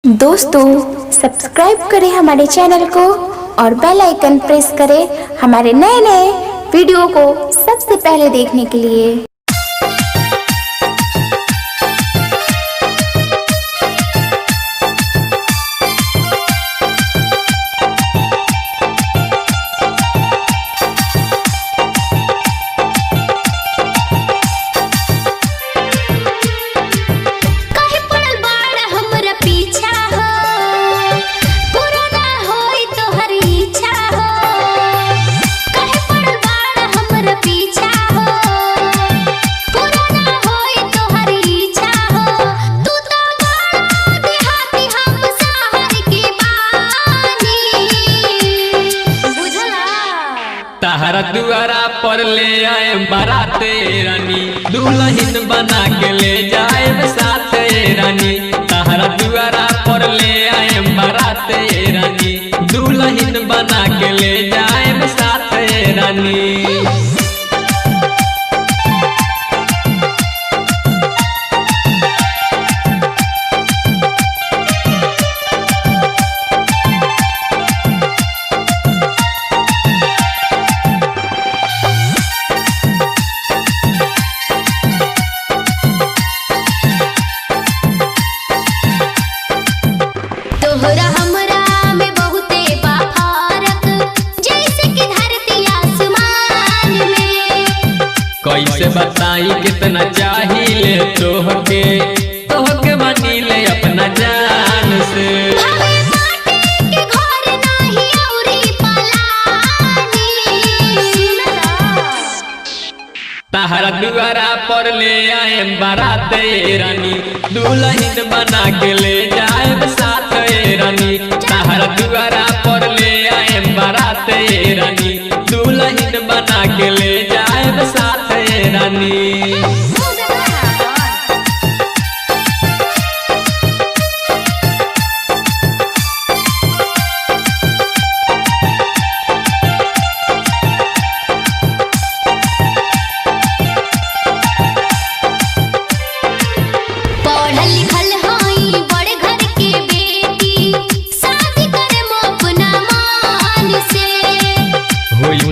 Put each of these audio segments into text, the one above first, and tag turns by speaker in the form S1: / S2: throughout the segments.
S1: दोस्तों सब्सक्राइब करें हमारे चैनल को और बेल आइकन प्रेस करें हमारे नए नए वीडियो को सबसे पहले देखने के लिए।
S2: तहरा दुआरा पर ले आए बाराते रानी, दुल्हन बना के ले जाए साथे रानी। तहरा दुआरा पर ले आए बाराते रानी, दुल्हन बना के ले जाए साथे रानी। कैसे बताई कितना चाहिए तोहके, तोहके बनी ले अपना जान से। तहरा दुआरा पर ले आए बाराते रानी, दुल्हन बना के ले जाए साथे रानी। तहरा दुआरा पर ले आए बाराते रानी, दुल्हन बना के ले जाए साथे रानी।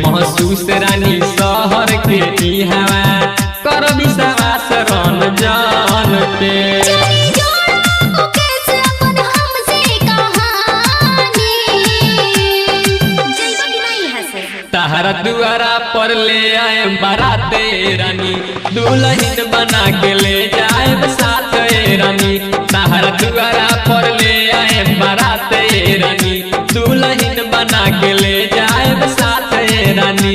S2: महसूस रानी शहर के हवा कर विश्वास रन जान पे। तहरा दुआरा पर ले आए बाराते रानी, दुल्हन बना के ले जाए साथे रानी। तहरा दुआरा पर ले आए बाराते रानी, दुल्हन बना के ले जाए साथे रानी।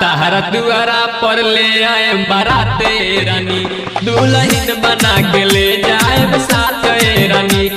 S2: तहरा दुआरा पर ले आए बाराते रानी, दुल्हन बना के ले जाए साथे रानी।